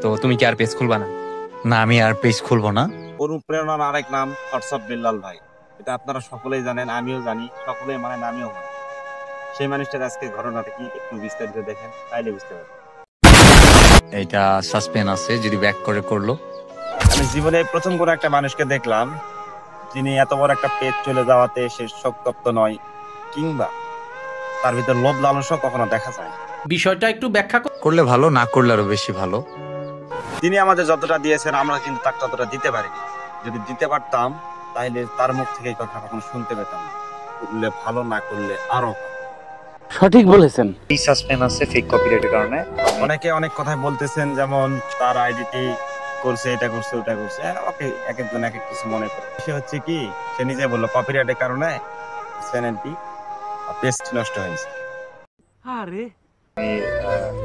তো তুমি কি আর পেজ খুলবা না? না, আমি আর পেজ খুলবো না। অনুপ্রেরণার আরেক নাম হোয়াটসঅ্যাপ বিল্লাল ভাই। এটা আপনারা সকলেই জানেন, আমিও জানি, সকলেই মানে আমিও মানি। সেই মানুষটার আজকে ঘটনাটা কি একটু বিস্তারিত দেখেন, তাইলে বুঝতে পারবেন। এটা সাসপেন্স আছে, যদি ব্যাক করে করলো। আমি জীবনে প্রথম কোনো একটা মানুষকে দেখলাম যিনি এত বড় একটা পেজ চলে যাওয়াতে সে শোকতপ্ত নয়, কিংবা তার ভিতর লোভ লালসা কখনো দেখা যায়। বিষয়টা একটু ব্যাখ্যা করলে ভালো, না করলে আরো বেশি ভালো। তিনি আমাদের যতটা দিয়েছেন আমরা কিন্তু তার ততটা দিতে পারিনি। যদি দিতে পারতাম তাহলে তার মুখ থেকে এই কথা কখনো শুনতে পেতাম না। করলে ভালো, না করলে আরো সঠিক বলেছেন। এই সাসপেন্স আছে ফেক কপিরাইটের কারণে। অনেকে অনেক কথাই বলতেছেন, যেমন তার আইডিটি করছে, এটা করছে, ওটা করছে। ওকে, এক একজন এক এক কিছু মনে করে। সে হচ্ছে কি, সে নিজে বললো কপিরাইটের কারণে চ্যানেলটি পেজটি নষ্ট হয়েছে। আরে আমি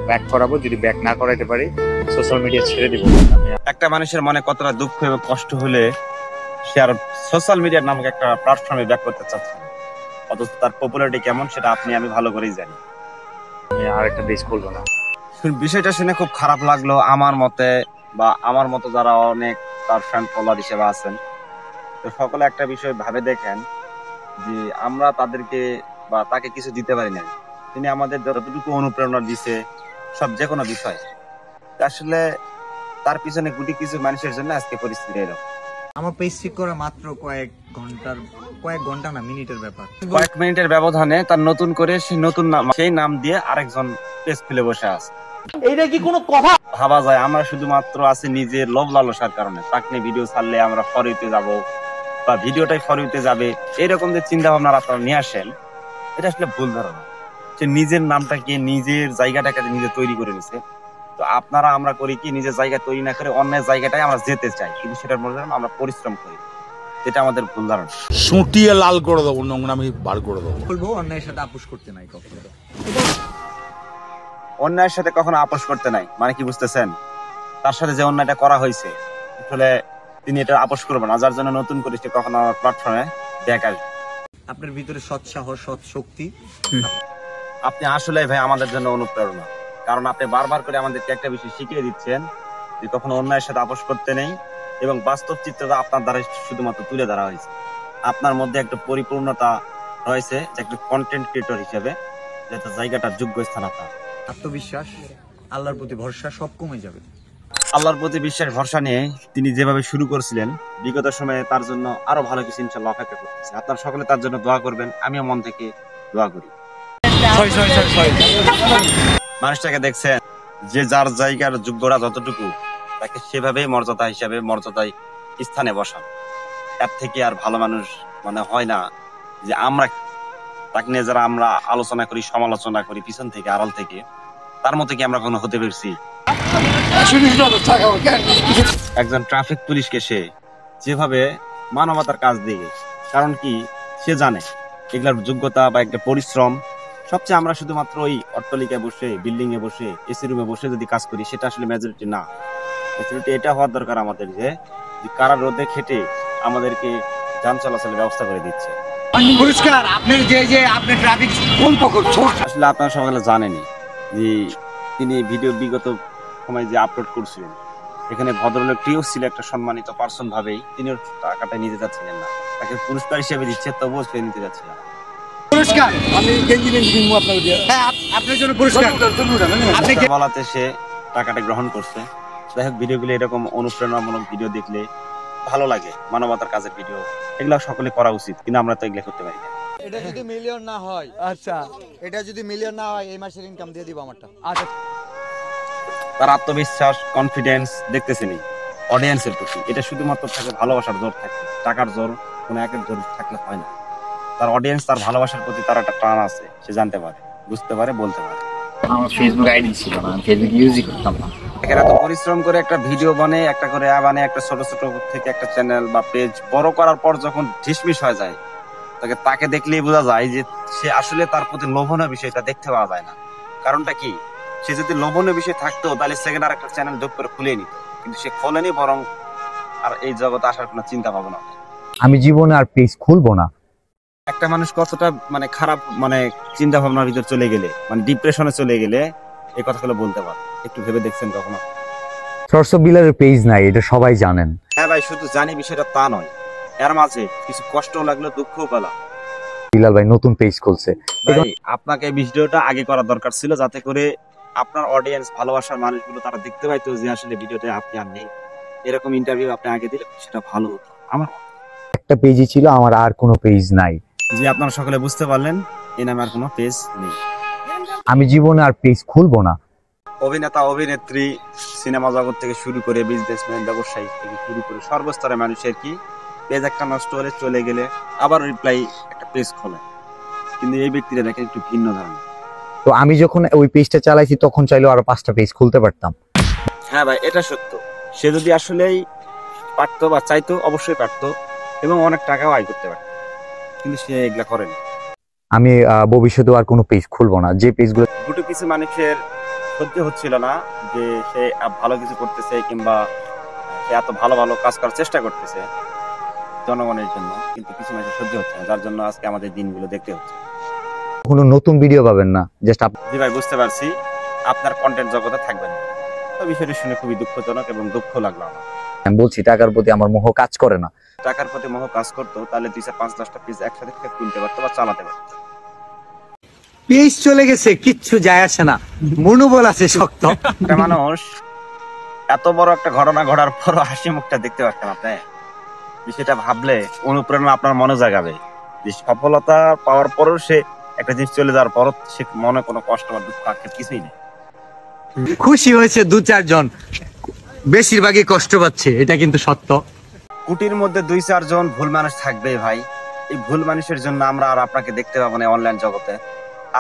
ব্যাক করাবো, যদি ব্যাক না করাইতে পারি সোশ্যাল মিডিয়া ছেড়ে দিব। একটা মানুষের মনে কতটা দুঃখ এবং কষ্ট হলে সে আর সোশ্যাল মিডিয়ার নামক একটা প্ল্যাটফর্মে ব্যাক করতে চাচ্ছে না, অথচ তার পপুলারিটি কেমন সেটা আপনি আমি ভালো করেই জানি। আমি আর একটা পেজ খুলবো না। বিষয়টা শুনে খুব খারাপ লাগলো আমার মতে, বা আমার মতো যারা অনেক তার ফ্যান ফলোয়ার হিসেবে আছেন। তো সকলে একটা বিষয় ভাবে দেখেন যে আমরা তাদেরকে বা তাকে কিছু দিতে পারি না, তিনি আমাদের যতটুকু অনুপ্রেরণা দিছে সব যে কোনো বিষয়, আসলে তার পিছনে গুটি কিছু মানুষের জন্য আজকে পরিস্থিতি এরকম। আমার পেজ চেক করা মাত্র কয়েক ঘন্টা না, মিনিটের ব্যাপার। কয়েক মিনিটের ব্যবধানে তার নতুন করে সেই নতুন নাম, সেই নাম দিয়ে আরেকজন পেজ খুলে বসে আছে। এইটা কি কোনো কথা? ভাবা যায় আমরা শুধুমাত্র আছি নিজের লোভ লালসার কারণে, তাকে নিয়ে ভিডিও ছাড়লে আমরা ফরিতে যাব বা ভিডিওটাই ফরিতে যাবে, এরকম যে চিন্তা ভাবনা আপনারা নিয়ে আসেন, এটা আসলে ভুল ধারণা। সে নিজের নামটাকে, নিজের জায়গাটাকে নিজে তৈরি করে নিছে। তো আপনারা আমরা করি কি, নিজের জায়গা তৈরি না করে অন্যের জায়গাটায় আমরা যেতে চাই, কিন্তু সেটার মধ্যে আমরা পরিশ্রম করি, এটা আমাদের ভুল ধারণা। সুটিয়ে লাল করে দেবো, নোংরামি বার করে দেবো। বলবো অন্যায়ের সাথে আপোষ করতে নাই কখনো। অন্যায়ের সাথে কখনো আপোষ করতে নাই মানে কি বুঝতেছেন? তার সাথে যে অন্যায়টা করা হয়েছে আসলে তিনি এটা আপোষ করবেন না, যার জন্য নতুন করে সে কখনো আমার প্ল্যাটফর্মে ব্যাক আসবে। আপনার ভিতরে সৎ সাহস, সৎ শক্তি। আপনি আসলে ভাই আমাদের জন্য অনুপ্রেরণা, কারণ আপনি বারবার করে আমাদেরকে একটা বিষয় শিখিয়ে দিচ্ছেন যে কখনো অন্যায়ের সাথে আপোষ করতে নেই, এবং বাস্তব চিত্রটা আপনার দ্বারা শুধুমাত্র তুলে ধরা হয়েছে। আপনার মধ্যে একটা পরিপূর্ণতা রয়েছে একটা কন্টেন্ট ক্রিয়েটর হিসেবে, যাতে জায়গাটার যোগ্য স্থান আপনার। আত্মবিশ্বাস, আল্লাহর প্রতি ভরসা সব কমে যাবে। আল্লাহর প্রতি বিশ্বাস ভরসা নিয়ে তিনি যেভাবে শুরু করছিলেন, বিগত সময়ে তার জন্য আরো ভালো কিছু ইনশাআল্লাহ অপেক্ষা করতেছে। আপনারা সকলে তার জন্য দোয়া করবেন, আমিও মন থেকে দোয়া করি। মানুষটাকে দেখছেন যে যার জায়গার যোগ্যরা যতটুকু, তাকে সেভাবেই মর্যাদা হিসাবে মর্যাদায় স্থানে বসান। এর থেকে আর ভালো মানুষ মানে হয় না। যে আমরা তাকে নিয়ে যারা আমরা আলোচনা করি, সমালোচনা করি পিছন থেকে, আড়াল থেকে, তার মতো কি আমরা কোনো হতে পেরেছি? একজন ট্রাফিক পুলিশকে সে যেভাবে মানবতার কাজ দিয়ে, কারণ কি সে জানে এগুলার যোগ্যতা বা একটা পরিশ্রম সবচেয়ে, আমরা শুধুমাত্র ওই অট্টালিকায় বসে, বিল্ডিং এ বসে, এসি রুমে বসে যদি কাজ করি, সেটা আসলে মেজরিটি না। মেজরিটি এটা হওয়ার দরকার আমাদের যে কারা রোদে খেটে আমাদেরকে যান চলাচলের ব্যবস্থা করে দিচ্ছে। আসলে আপনারা সকালে জানেনই যে তিনি ভিডিও বিগত সময় যে আপলোড করছিলেন, এখানে ভদ্রলোকটিও ছিল একটা সম্মানিত পার্সন ভাবেই, তিনিও টাকাটা নিতে যাচ্ছিলেন না, তাকে পুরস্কার হিসেবে দিচ্ছে, তবুও সে নিতে যাচ্ছিলেন না। বলাতে সে টাকাটা গ্রহণ করছে। যাই হোক, ভিডিওগুলো এরকম অনুপ্রেরণামূলক ভিডিও দেখলে ভালো লাগে, মানবতার কাজের ভিডিও, এগুলো সকলে করা উচিত, কিন্তু আমরা তো এগুলো করতে পারি না। এটা যদি মিলিয়ন না হয়, আচ্ছা, এটা যদি মিলিয়ন না হয়, এই মাসের ইনকাম দিয়ে দিব আমারটা। আচ্ছা, তার আত্মবিশ্বাস, কনফিডেন্স দেখতেছেনি অডিয়েন্সের প্রতি, এটা শুধুমাত্র থাকে ভালোবাসার জোর থাকে, টাকার জোর কোনো একের জোর থাকলে হয় না। তার অডিয়েন্স, তার ভালোবাসার প্রতি তার একটা টান আছে, সে জানতে পারে, বুঝতে পারে, বলতে পারে। আমার ফেসবুক আইডি ছিল না, ফেসবুক ইউজই করতাম না। এখানে এত পরিশ্রম করে একটা ভিডিও বানিয়ে, একটা করে বানিয়ে, একটা ছোট ছোট থেকে একটা চ্যানেল বা পেজ বড় করার পর যখন ঢিসমিস হয়ে যায়, তাকে দেখলেই বোঝা যায় যে সে আসলে তার প্রতি লোভনীয় বিষয়টা দেখতে পাওয়া যায় না। কারণটা কি, সে যদি লোভনীয় বিষয় থাকতো তাহলে সেকেন্ড আর একটা চ্যানেল যোগ করে খুলে নিত, কিন্তু সে খোলেনি, বরং আর এই জগতে আসার কোনো চিন্তা ভাবনা। আমি জীবনে আর পেজ খুলবো না। একটা মানুষ কতটা মানে খারাপ মানে চিন্তা ভাবনার ভিতর চলে গেলে, মানে ডিপ্রেশনে চলে গেলে এই কথাগুলো বলতে পারে, একটু ভেবে দেখছেন কখনো? শর্টস অফ বিলালের পেজ নাই, এটা সবাই জানেন। হ্যাঁ ভাই, শুধু জানি বিষয়টা তা নয়, এর মাঝে কিছু কষ্ট লাগলো, দুঃখও পেলাম। বিলাল ভাই নতুন পেজ খুলছে। ভাই আপনাকে এই ভিডিওটা আগে করা দরকার ছিল, যাতে করে আপনার অডিয়েন্স, ভালোবাসার মানুষগুলো তারা দেখতে পাইতো যে আসলে ভিডিওতে আপনি আর নেই। এরকম ইন্টারভিউ আপনি আগে দিলে সেটা ভালো হতো। আমার একটা পেজই ছিল, আমার আর কোনো পেজ নাই। যে আপনারা সকলে বুঝতে পারলেন, এই নামে আর কোনো পেজ নেই। আমি জীবনে আর পেজ খুলবো না। অভিনেতা, অভিনেত্রী, সিনেমা জগৎ থেকে শুরু করে বিজনেসম্যান, ব্যবসায়ী থেকে শুরু করে সর্বস্তরের মানুষের কি পেজ একটা নষ্ট হলে, চলে গেলে আবার রিপ্লাই একটা পেজ খোলে। কিন্তু এই ব্যক্তিরা দেখেন একটু ভিন্ন ধরনের। তো আমি যখন ওই পেজটা চালাইছি তখন চাইলেও আরো 5টা পেজ খুলতে পারতাম। হ্যাঁ ভাই, এটা সত্য। সে যদি আসলেই পারতো বা চাইতো, অবশ্যই পারতো এবং অনেক টাকাও আয় করতে পারতো, কিন্তু সে এগুলা করেনি। আমি ভবিষ্যতে আর কোনো পেজ খুলবো না। যে পেজগুলো দুটো কিছু মানুষের সহ্য হচ্ছিল না যে সে ভালো কিছু করতেছে কিংবা সে এত ভালো ভালো কাজ করার চেষ্টা করতেছে জনগণের জন্য, কিন্তু কিছু মানুষের সহ্য হচ্ছে না, যার জন্য আজকে আমাদের দিনগুলো দেখতে হচ্ছে। কোনো নতুন ভিডিও পাবেন না। জাস্ট জি ভাই, বুঝতে পারছি আপনার কন্টেন্ট জগতে থাকবেন না। তো বিষয়টি শুনে খুবই দুঃখজনক এবং দুঃখ লাগলো আমার। আমি বলছি টাকার প্রতি আমার মোহ কাজ করে না। টাকার প্রতি মোহ কাজ করতো, তাহলে 2, 4, 5, 10টা পিস একসাথে কিনতে পারতো বা চালাতে পারতো। পেজ চলে গেছে, কিচ্ছু যায় আসে না, মনোবল আছে শক্ত। একটা মানুষ এত বড় একটা ঘটনা ঘটার পরও হাসি মুখটা দেখতে পারতেন আপনি, বিষয়টা ভাবলে অনুপ্রেরণা আপনার মনে জাগাবে যে সফলতা পাওয়ার পরেও সে একটা জিনিস চলে যাওয়ার পরও সে মনে কোনো কষ্ট বা দুঃখ আর কিছুই নেই। খুশি হয়েছে 2-4 জন, বেশিরভাগই কষ্ট পাচ্ছে, এটা কিন্তু সত্য। কোটির মধ্যে 2-4 জন ভুল মানুষ থাকবে ভাই। এই ভুল মানুষের জন্য আমরা আর আপনাকে দেখতে পাবো না অনলাইন জগতে।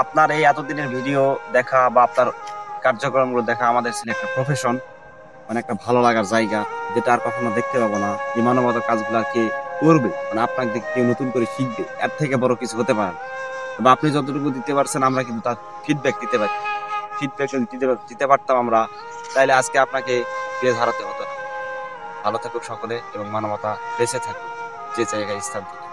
আপনার এই এতদিনের ভিডিও দেখা বা আপনার কার্যক্রমগুলো দেখা আমাদের ছিল একটা প্রফেশন, মানে একটা ভালো লাগার জায়গা, যেটা আর কখনো দেখতে পাবো না। যে মানবতা কাজগুলো কে করবে, মানে আপনাকে দেখে কেউ নতুন করে শিখবে, এর থেকে বড় কিছু হতে পারে না। বা আপনি যতটুকু দিতে পারছেন আমরা কিন্তু তার ফিডব্যাক দিতে পারি। ফিডব্যাক যদি দিতে পারতাম আমরা, তাহলে আজকে আপনাকে পেজ হারাতে হতো না। ভালো থাকুক সকলে এবং মানবতা বেঁচে থাকুক যে জায়গায় স্থান থেকে।